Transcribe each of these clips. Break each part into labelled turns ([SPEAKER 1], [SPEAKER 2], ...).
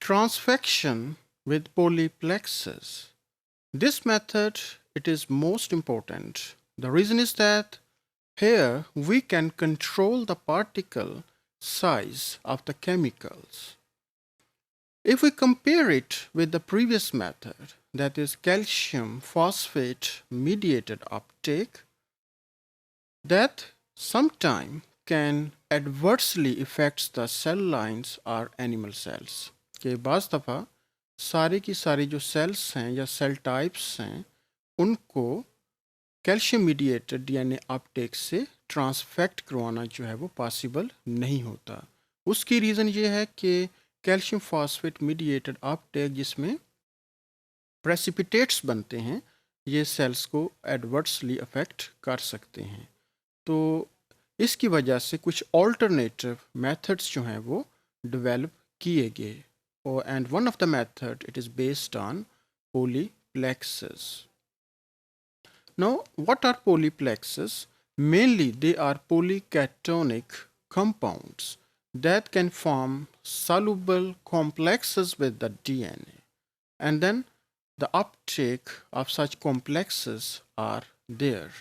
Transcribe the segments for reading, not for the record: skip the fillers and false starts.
[SPEAKER 1] Transfection with polyplexes. This method it is most important. The reason is that here we can control the particle size of the chemicals. If we compare it with the previous method, that is calcium phosphate mediated uptake, that sometime can adversely affect the cell lines or animal cells. कि बाज़ दफ़ा सारी की सारी जो sales हैं या cell types हैं उनको कैल्शियम मीडिएटेड डीएनए अपटेक से ट्रांसफेक्ट करवाना जो है वो पॉसिबल नहीं होता। उसकी रीज़न ये है कि कैल्शियम फॉस्फेट मीडिएटेड अपटेक जिसमें प्रेसिपिटेट्स बनते हैं ये सेल्स को एडवर्सली अफेक्ट कर सकते हैं। तो इसकी वजह से कुछ ऑल्टरनेटिव मेथड्स जो हैं वो डेवलप किए गए और and one of the method it is based on polyplexes. Now, what are polyplexes? Mainly, they are polycatonic compounds that can form soluble complexes with the DNA, and then the uptake of such complexes are there.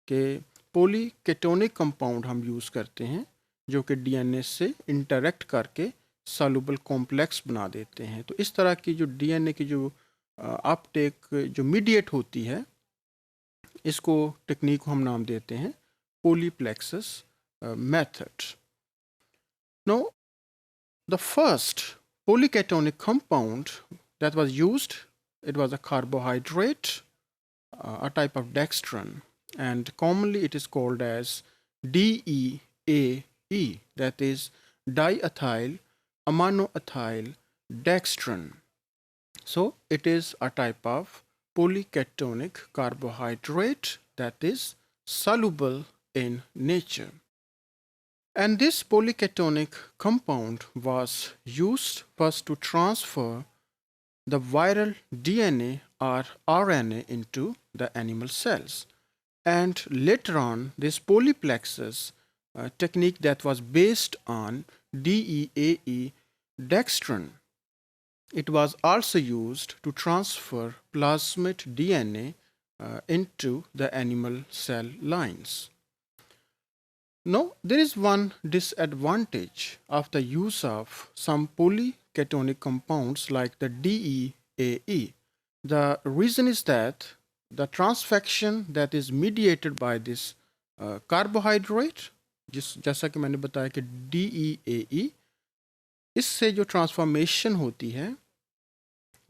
[SPEAKER 1] कि polycatonic compound हम use करते हैं जो कि DNA से interact करके soluble complex बना देते हैं। तो इस तरह की जो DNA की जो अपटेक जो मीडिएट होती है इसको टेक्निक को हम नाम देते हैं polyplexes method. Now, the first polycatonic compound that was used, it was a carbohydrate, a type of dextran, and commonly it is called as DEAE, that is diethyl aminoethyl dextran. So it is a type of polycatonic carbohydrate that is soluble in nature. And this polycatonic compound was used first to transfer the viral DNA or RNA into the animal cells. And later on, this polyplexes technique that was based on DEAE dextran. It was also used to transfer plasmid DNA into the animal cell lines. Now, there is one disadvantage of the use of some polycatonic compounds like the DEAE. The reason is that the transfection that is mediated by this carbohydrate, जैसा कि मैंने बताया कि DEAE, इससे जो transformation होती है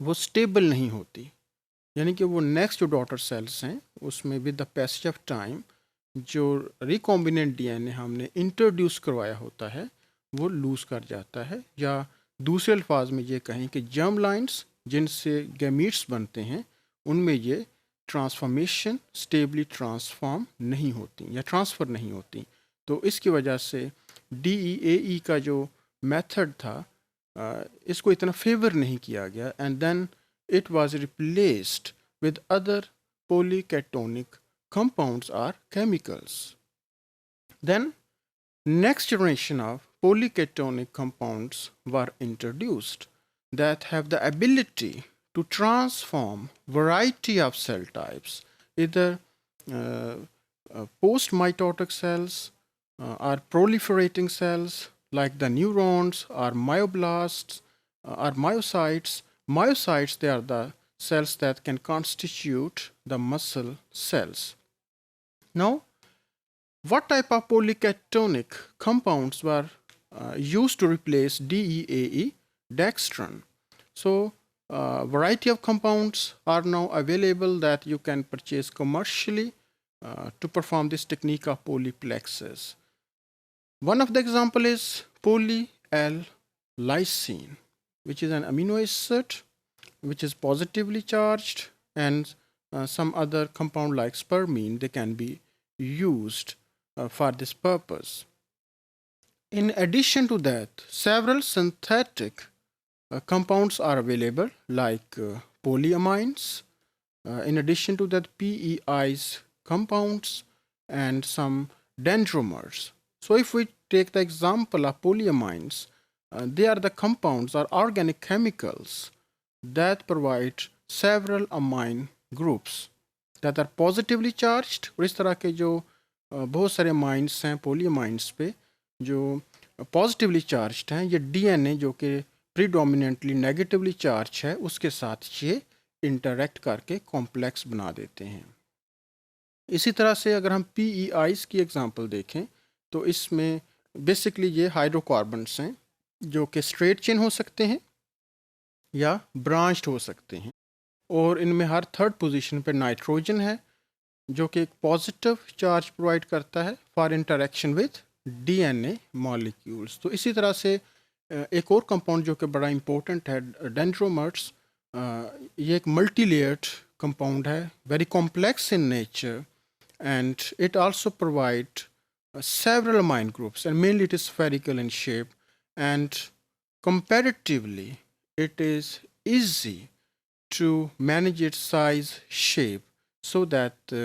[SPEAKER 1] वो स्टेबल नहीं होती, यानी कि वो नेक्स्ट जो डॉटर सेल्स हैं उसमें with the passage of time जो रिकॉम्बिनेंट डीएनए हमने इंट्रोड्यूस करवाया होता है वो लूज़ कर जाता है, या दूसरे अल्फाज में ये कहें कि जर्म लाइन्स जिनसे गैमीट्स बनते हैं उनमें ये ट्रांसफॉर्मेशन स्टेबली ट्रांसफॉर्म नहीं होती या ट्रांसफ़र नहीं होती। तो इसकी वजह से DEAE का जो मेथड था इसको इतना फेवर नहीं किया गया, and then it was replaced with other polycatonic compounds or chemicals. Then next generation of polycatonic compounds were introduced that have the ability to transform variety of cell types, either post-mitotic cells or proliferating cells like the neurons or myoblasts or myocytes. Myocytes, they are the cells that can constitute the muscle cells. Now, what type of polycatonic compounds were used to replace DEAE dextran? So, variety of compounds are now available that you can purchase commercially to perform this technique of polyplexes. One of the example is poly-L-lysine, which is an amino acid which is positively charged, and some other compound like spermine, they can be used for this purpose. In addition to that, several synthetic compounds are available like polyamines. In addition to that, PEIs compounds and some dendrimers. So if we take the example of polyamines, they are the compounds or organic chemicals that provide several amine groups that are positively charged. और इस तरह के जो बहुत सारे amines हैं पोलीअमाइंस पे जो पॉजिटिवली चार्ज्ड हैं, ये डीएनए जो कि प्रीडोमिनेंटली नेगेटिवली चार्ज है उसके साथ ये इंटरेक्ट करके कॉम्प्लेक्स बना देते हैं. इसी तरह से अगर हम PEIs की एग्जांपल देखें तो इसमें बेसिकली ये हाइड्रोकार्बन्स हैं जो कि स्ट्रेट चेन हो सकते हैं या ब्रांच्ड हो सकते हैं, और इनमें हर थर्ड पोजीशन पे नाइट्रोजन है जो कि एक पॉजिटिव चार्ज प्रोवाइड करता है for interaction with DNA molecules. तो इसी तरह से एक और कंपाउंड जो कि बड़ा इंपॉर्टेंट है डेंड्रोमर्स, ये एक मल्टी लेयर्ड कंपाउंड है, very complex in nature, and it also provide several amine groups, and mainly it is spherical in shape, and comparatively it is easy to manage its size shape so that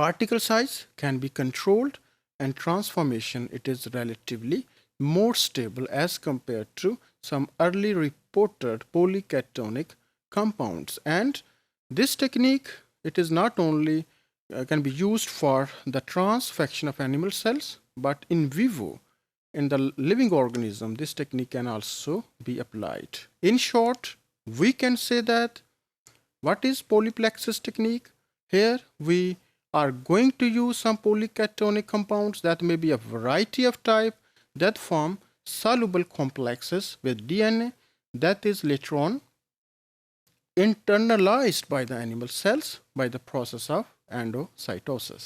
[SPEAKER 1] particle size can be controlled, and transformation it is relatively more stable as compared to some early reported polycatonic compounds. And this technique, it is not only can be used for the transfection of animal cells, but in vivo, in the living organism, this technique can also be applied. In short, we can say that what is polyplexus technique? Here we are going to use some polycatonic compounds that may be a variety of type that form soluble complexes with DNA that is later on internalized by the animal cells by the process of endocytosis.